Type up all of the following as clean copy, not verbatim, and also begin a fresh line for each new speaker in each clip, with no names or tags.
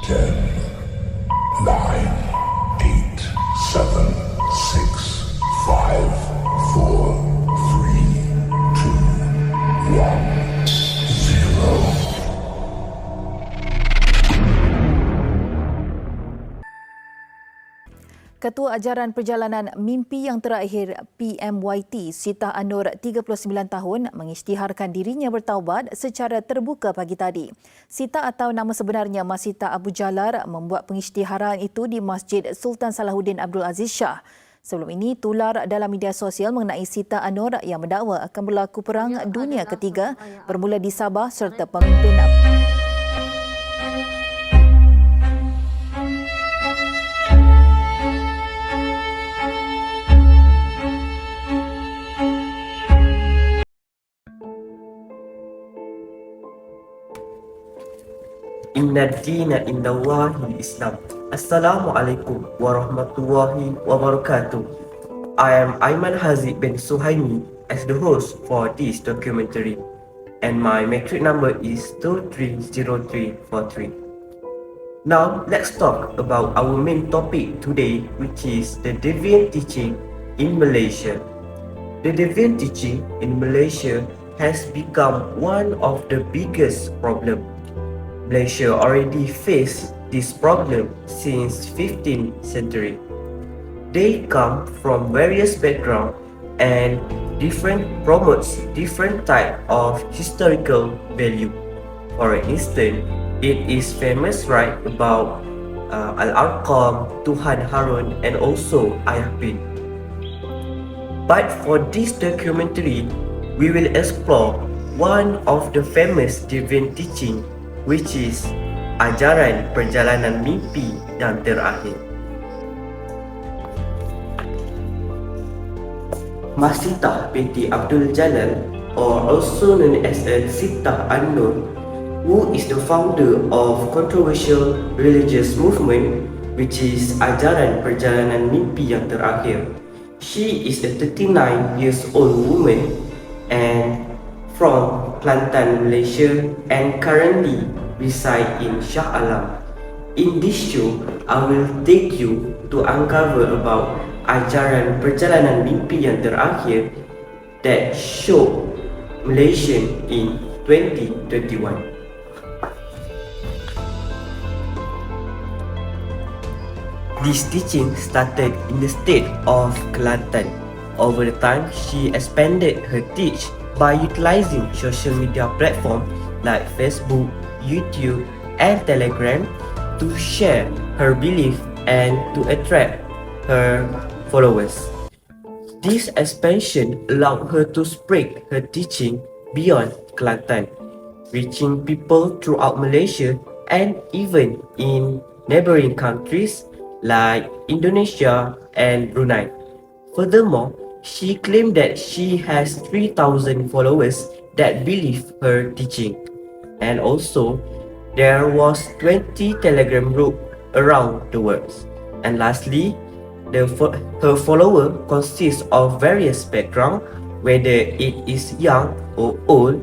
10, 9, 8, 7, 6, 5, 4, 3, 2, 1, 0.
Ketua Ajaran Perjalanan Mimpi yang Terakhir PMYT Sitah Anur 39 tahun mengisytiharkan dirinya bertaubat secara terbuka pagi tadi. Sitah atau nama sebenarnya Masita Abu Jalar membuat pengisytiharan itu di Masjid Sultan Salahuddin Abdul Aziz Shah. Sebelum ini tular dalam media sosial mengenai Sitah Anur yang mendakwa akan berlaku Perang Dunia Ketiga bermula di Sabah serta pemimpin
Inna dina indallahi Islam. Assalamualaikum warahmatullahi wabarakatuh. I am Aiman Haziq bin Suhaimi as the host for this documentary, and my metric number is 230343. Now let's talk about our main topic today, which is the Deviant teaching in Malaysia. The Deviant teaching in Malaysia has become one of the biggest problems. Malaysia already faced this problem since 15th century. They come from various backgrounds and promotes different type of historical value. For instance, it is famous right about Al-Arqam, Tuhan Harun and also Ayah Bin. But for this documentary, we will explore one of the famous Deviant teaching, which is Ajaran Perjalanan Mimpi yang Terakhir. Masita binti Abdul Jalal, or also known as Sitah An-Nur, who is the founder of controversial religious movement which is Ajaran Perjalanan Mimpi yang Terakhir. She is a 39 years old woman and from Kelantan, Malaysia, and currently reside in Shah Alam. In this show, I will take you to uncover about Ajaran Perjalanan Mimpi yang Terakhir that show Malaysia in 2021. This teaching started in the state of Kelantan. Over the time, she expanded her teach by utilizing social media platforms like Facebook, YouTube, and Telegram to share her belief and to attract her followers. This expansion allowed her to spread her teaching beyond Kelantan, reaching people throughout Malaysia and even in neighboring countries like Indonesia and Brunei. Furthermore, she claimed that she has 3,000 followers that believe her teaching. And also, there was 20 Telegram group around the world. And lastly, her follower consists of various background, whether it is young or old,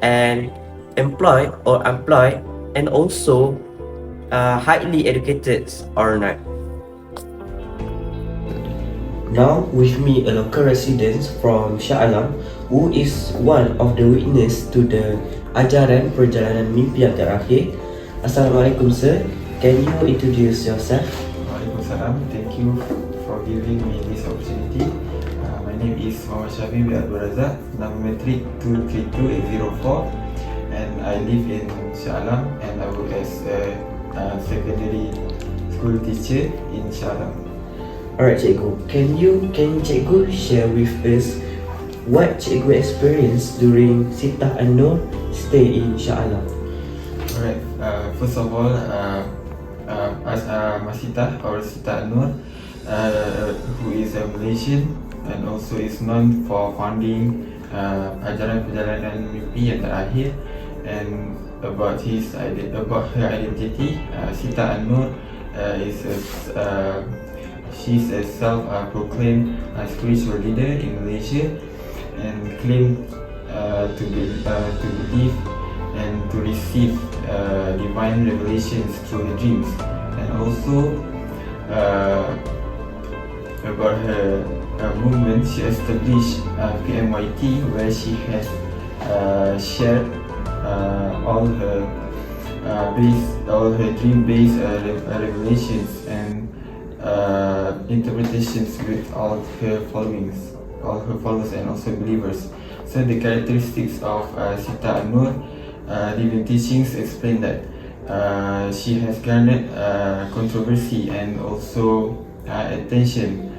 and employed or unemployed, and also highly educated or not. Now with me a local resident from Shah Alam who is one of the witness to the Ajaran Perjalanan Mimpi yang Terakhir. Assalamualaikum sir, can you introduce yourself?
Waalaikumsalam, thank you for giving me this opportunity. My name is Mohd Syahmi bin Razak, number metric 232804, and I live in Shah Alam and I work as a secondary school teacher in Shah Alam.
Alright cikgu, can you cikgu share with us what cikgu experienced during Sitah An-Nur stay in Shah Alam?
Alright, first of all, as Masita or Sitah An-Nur, who is a Malaysian and also is known for founding Ajaran Perjalanan Mimpi yang Terakhir, and about her identity, Sitah An-Nur she's a self-proclaimed spiritual leader in Malaysia and claimed to believe and to receive divine revelations through her dreams, and also about her movement. She established PMYT, where she has shared all her dream-based revelations and interpretations with all her followers and also believers. So the characteristics of Sita An-Nur, Deviant teachings explain that she has garnered controversy and also attention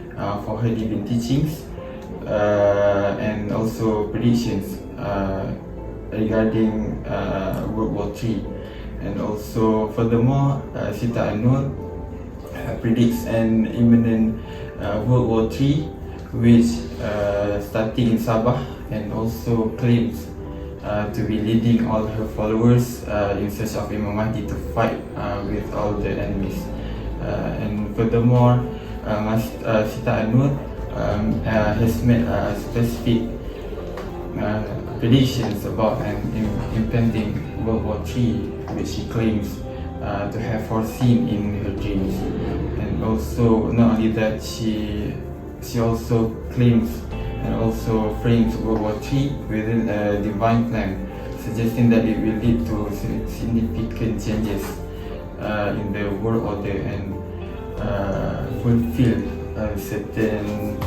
for her Deviant teachings and also predictions regarding World War III. And also furthermore, Sita An-Nur predicts an imminent World War III, which starting in Sabah, and also claims to be leading all her followers in search of Imam Mahdi to fight with all the enemies. And furthermore, Sita An-Nur has made specific predictions about an impending World War III, which she claims to have foreseen in her dreams. And also, not only that, she also claims and also frames World War III within a divine plan, suggesting that it will lead to significant changes in the world order and fulfill certain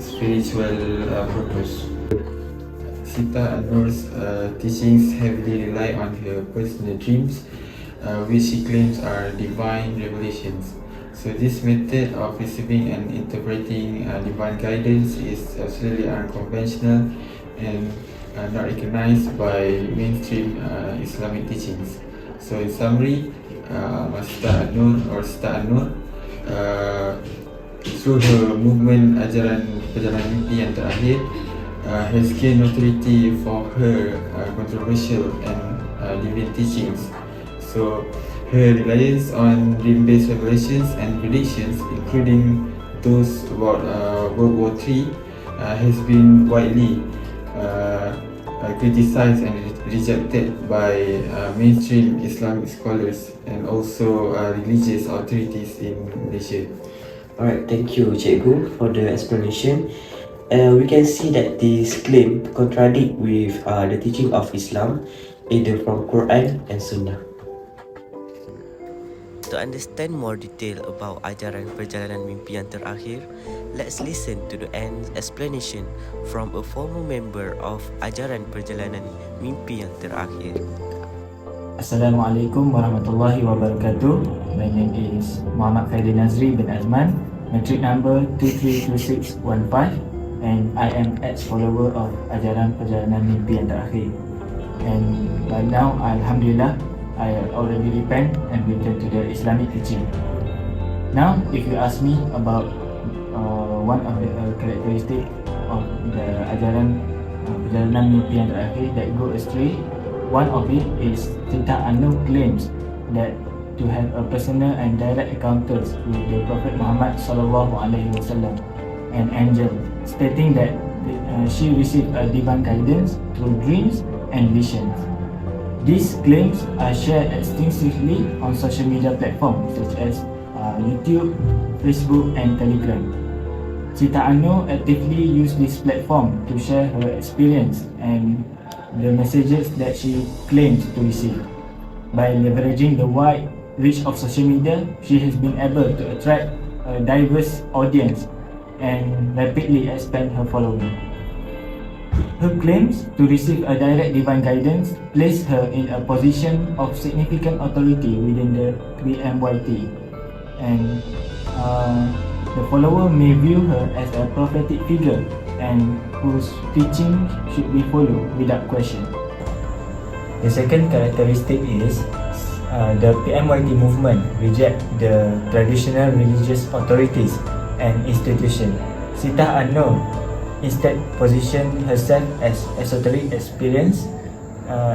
spiritual purpose. Sita An-Nur's teachings heavily rely on her personal dreams, which she claims are divine revelations. So this method of receiving and interpreting divine guidance is absolutely unconventional and not recognized by mainstream Islamic teachings. So in summary, Sita An-Nur through her movement Ajaran Perjalanan Mimpi yang Terakhir has gained notoriety for her controversial and deviant teachings. So her reliance on dream-based revelations and predictions, including those about World War III, has been widely criticized and rejected by mainstream Islamic scholars and also religious authorities in Malaysia.
Alright, thank you Cikgu for the explanation. We can see that this claim contradict with the teaching of Islam, either from Quran and Sunnah. To understand more detail about Ajaran Perjalanan Mimpi yang Terakhir, let's listen to the explanation from a former member of Ajaran Perjalanan Mimpi yang Terakhir.
Assalamualaikum warahmatullahi wabarakatuh. My name is Khairil Nazry bin Azman, matric number 232615, and I am ex-follower of Ajaran Perjalanan Mimpi yang Terakhir. And by now, Alhamdulillah, I already repent and return to the Islamic teaching. Now, if you ask me about one of the characteristics of the Ajaran Perjalanan Mimpi yang Terakhir that go astray, one of it is Sita An-Nur claims that to have a personal and direct encounters with the Prophet Muhammad SAW, an angel, stating that she received a divine guidance through dreams and visions. These claims are shared extensively on social media platforms such as YouTube, Facebook and Telegram. Sita An-Nur actively used this platform to share her experience and the messages that she claims to receive. By leveraging the wide reach of social media, she has been able to attract a diverse audience and rapidly expand her following. Her claims to receive a direct divine guidance place her in a position of significant authority within the PMYT, and the follower may view her as a prophetic figure and whose teaching should be followed without question.
The second characteristic is the PMYT movement reject the traditional religious authorities and institutions. Sita An-Nur instead position herself as esoteric experience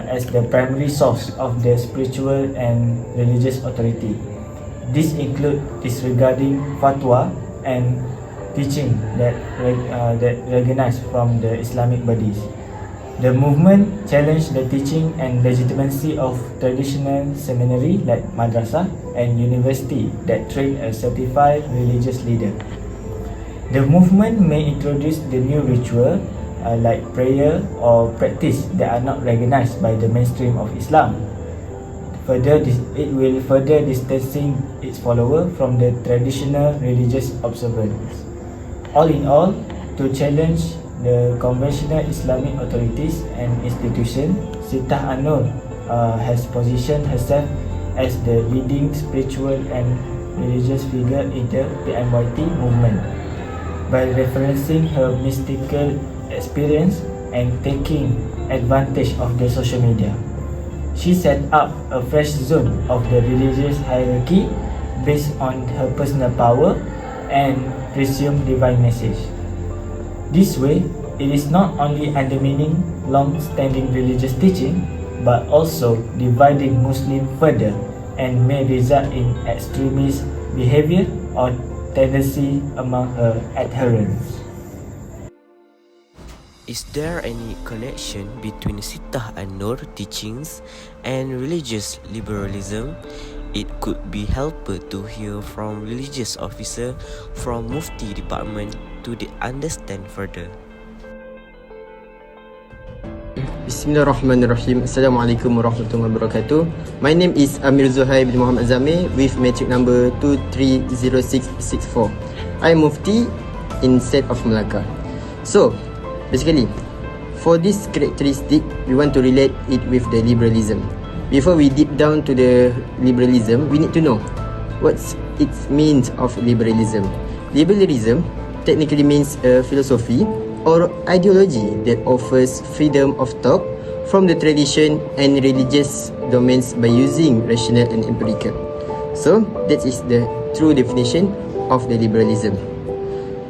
as the primary source of the spiritual and religious authority. This include disregarding fatwa and teaching that recognized from the Islamic bodies. The movement challenged the teaching and legitimacy of traditional seminary like madrasah and university that train a certified religious leader. The movement may introduce the new ritual like prayer or practice that are not recognized by the mainstream of Islam. It will further distancing its follower from the traditional religious observance. All in all, to challenge the conventional Islamic authorities and institutions, Sitah An-Nur has positioned herself as the leading spiritual and religious figure in the PMYT movement by referencing her mystical experience and taking advantage of the social media. She set up a fresh zone of the religious hierarchy based on her personal power and presumed divine message. This way, it is not only undermining long-standing religious teaching, but also dividing Muslims further and may result in extremist behavior or tendency among her adherents.
Is there any connection between Sitah An-Nur teachings and religious liberalism? It could be helpful to hear from religious officer from Mufti department to understand further.
Bismillahirrahmanirrahim. Assalamualaikum warahmatullahi wabarakatuh. My name is Amir Zuhair bin Muhammad Zamir with matric number 230664. I am Mufti in state of Melaka. So, basically, for this characteristic, we want to relate it with the liberalism. Before we deep down to the liberalism, we need to know what's its means of liberalism. Liberalism technically means a philosophy or ideology that offers freedom of thought from the tradition and religious domains by using rational and empirical. So, that is the true definition of the liberalism.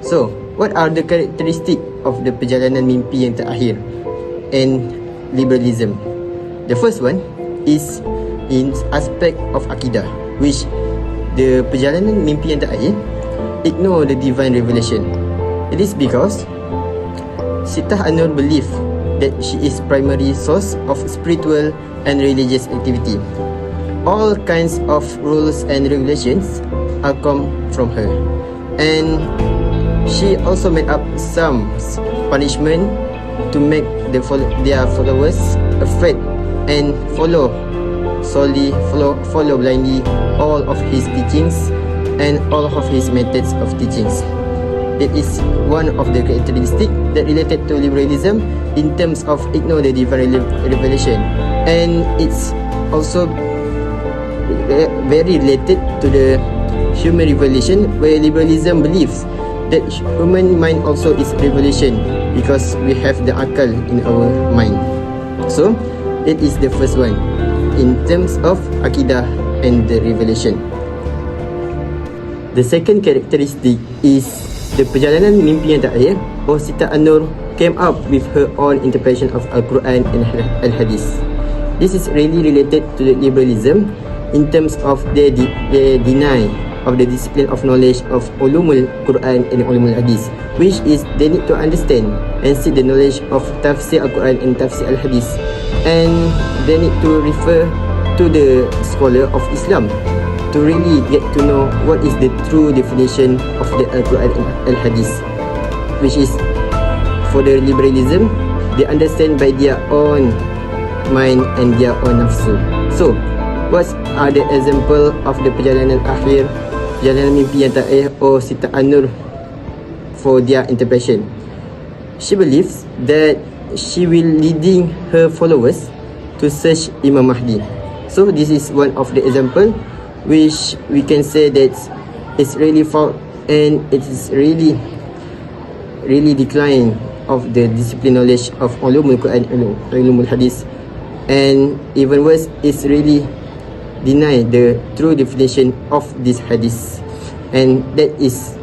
So, what are the characteristics of the Perjalanan Mimpi yang Terakhir and liberalism? The first one is in aspect of akidah, which the Perjalanan Mimpi yang Terakhir ignore the divine revelation. It is because Sitah An-Nur believe that she is primary source of spiritual and religious activity. All kinds of rules and regulations are come from her, and she also made up some punishment to make their followers afraid and follow blindly all of his teachings and all of his methods of teachings. It is one of the characteristics that related to liberalism in terms of ignore the divine revelation, and it's also very related to the human revelation, where liberalism believes that human mind also is revelation because we have the akal in our mind. So that is the first one in terms of akidah and the revelation. The second characteristic is the Perjalanan Mimpi yang Terakhir or Sitah An-Nur came up with her own interpretation of Al-Quran and Al-Hadith. This is really related to the liberalism in terms of they deny of the discipline of knowledge of ulumul Quran and ulumul Hadith, which is they need to understand and seek the knowledge of tafsir Al-Quran and tafsir Al-Hadith, and they need to refer to the scholar of Islam to really get to know what is the true definition of the Al-Quran and Al-Hadith, which is for the liberalism they understand by their own mind and their own nafsu. So what are the example of the Perjalanan Akhir, Perjalanan Mimpi yang Terakhir or Sitah An-Nur for their interpretation? She believes that she will leading her followers to search Imam Mahdi. So this is one of the example which we can say that it's really fault and it is really decline of the discipline knowledge of ulumul Quran and ulumul Hadith, and even worse is really deny the true definition of this hadith, and that is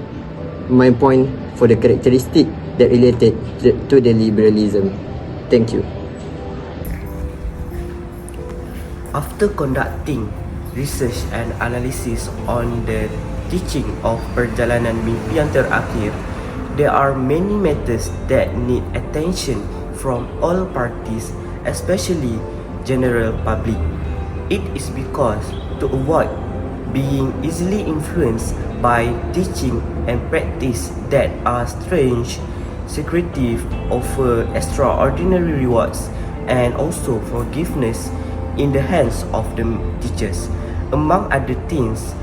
my point for the characteristic that related to the liberalism. Thank you.
After conducting research and analysis on the teaching of Perjalanan Mimpi yang Terakhir, there are many matters that need attention from all parties, especially general public. It is because to avoid being easily influenced by teaching and practice that are strange, secretive, offer extraordinary rewards and also forgiveness in the hands of the teachers, among other things,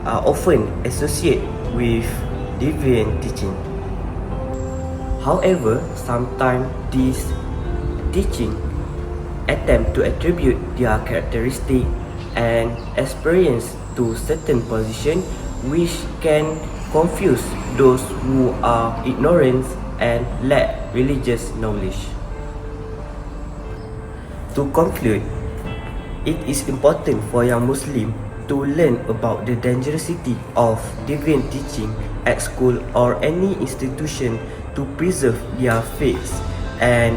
are often associated with deviant teaching. However, sometimes these teaching attempt to attribute their characteristic and experience to certain position, which can confuse those who are ignorant and lack religious knowledge. To conclude, it is important for young Muslims to learn about the dangerosity of deviant teaching at school or any institution to preserve their faith and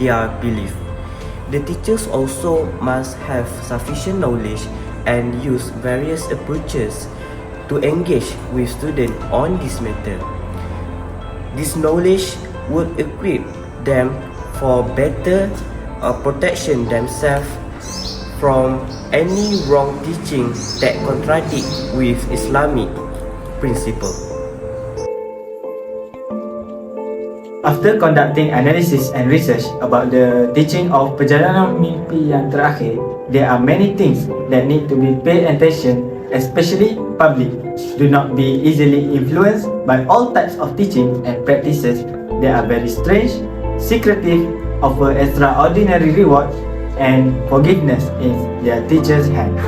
their belief. The teachers also must have sufficient knowledge and use various approaches to engage with students on this matter. This knowledge would equip them for better protection themselves from any wrong teaching that contradict with Islamic principle.
After conducting analysis and research about the teaching of Perjalanan Mimpi yang Terakhir, there are many things that need to be paid attention, especially public. Do not be easily influenced by all types of teaching and practices that are very strange, secretive, offer extraordinary reward and forgiveness in their teachers' hands.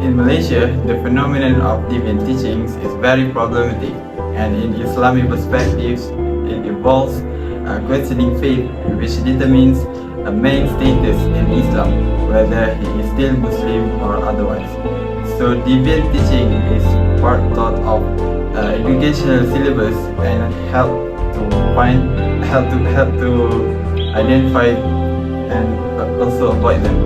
In Malaysia, the phenomenon of deviant teachings is very problematic, and in Islamic perspectives, it involves questioning faith, which determines a man's status in Islam, whether he is still Muslim or otherwise. So, deviant teaching is part of educational syllabus and help to identify and also avoid them.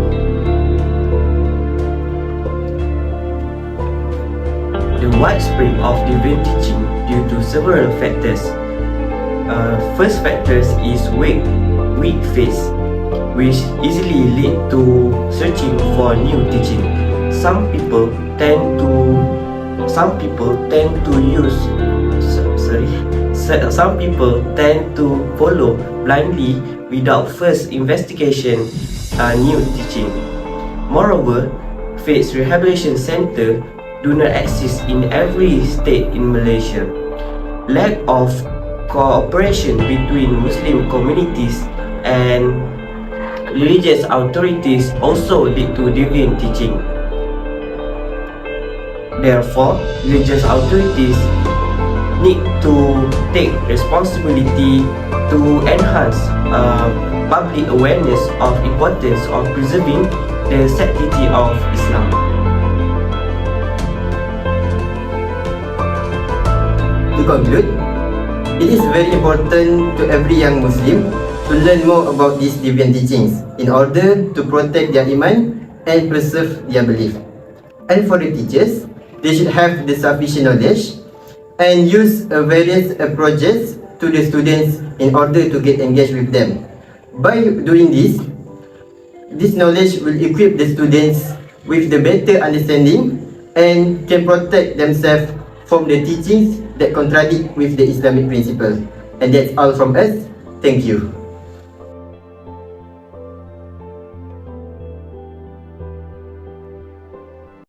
The widespread of deviant teaching due to several factors. First factors is weak faith, which easily lead to searching for new teaching. Some people tend to follow blindly without first investigation new teaching. Moreover, faith rehabilitation center do not exist in every state in Malaysia. Lack of cooperation between Muslim communities and religious authorities also lead to deviant teaching. Therefore, religious authorities need to take responsibility to enhance public awareness of importance of preserving the sanctity of Islam.
To conclude, it is very important to every young Muslim to learn more about these deviant teachings in order to protect their Iman and preserve their belief. And for the teachers, they should have the sufficient knowledge and use various approaches to the students in order to get engaged with them. By doing this knowledge will equip the students with the better understanding and can protect themselves from the teachings that contradict with the Islamic principle. And that's all from us. Thank you.